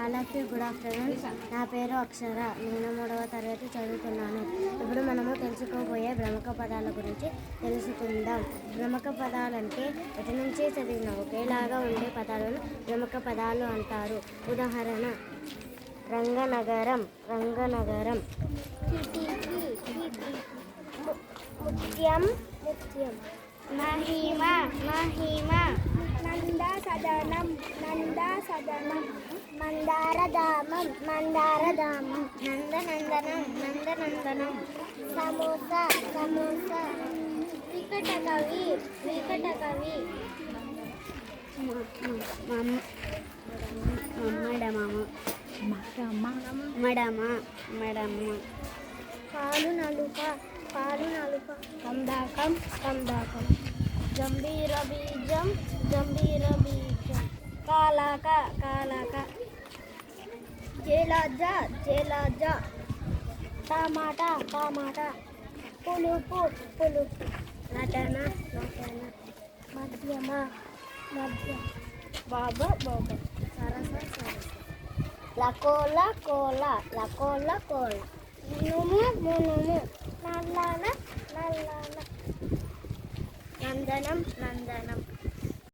అలాగే good afternoon. నా పేరు అక్షర. నేను 3వ తరగతి చదువుతున్నాను. ఇప్పుడు మనము తెలుసుకోబోయే ప్రముఖ పదాల గురించి తెలుసుకుందాం. ప్రముఖ పదాలంటే ఎటు నుంచి చదివిన ఒకేలాగా ఉండే పదాలను ప్రముఖ పదాలు అంటారు. ఉదాహరణ: రంగనగరం, రంగనగరం. ముత్యం, ముత్యం. మహిమ, మహిమ. నందసదనం, నందసదనం. మందారధామం, మందారధామం. నందనందనం, నందనందనం. సమోసా, సమోసా. వికటకవి, వికటకవి. మడమ, మడమ. కాలు నలుక, కాలు నలుక. కందాకం, కందాకం. గంభీర బీజం, గంభీర బీజం. కాలక, కాలక. జలజ, జలజ. టమాటా, టమాటా. పులుపు, పులుపు. నటన, నటన. మధ్యమ, మధ్య. బాబ, బాబ. సరస, సరస. లకోల, కోల, లకోల, కోల. మునుము, మునుము. నల్లన, నల్లన. నందనం, నందనం.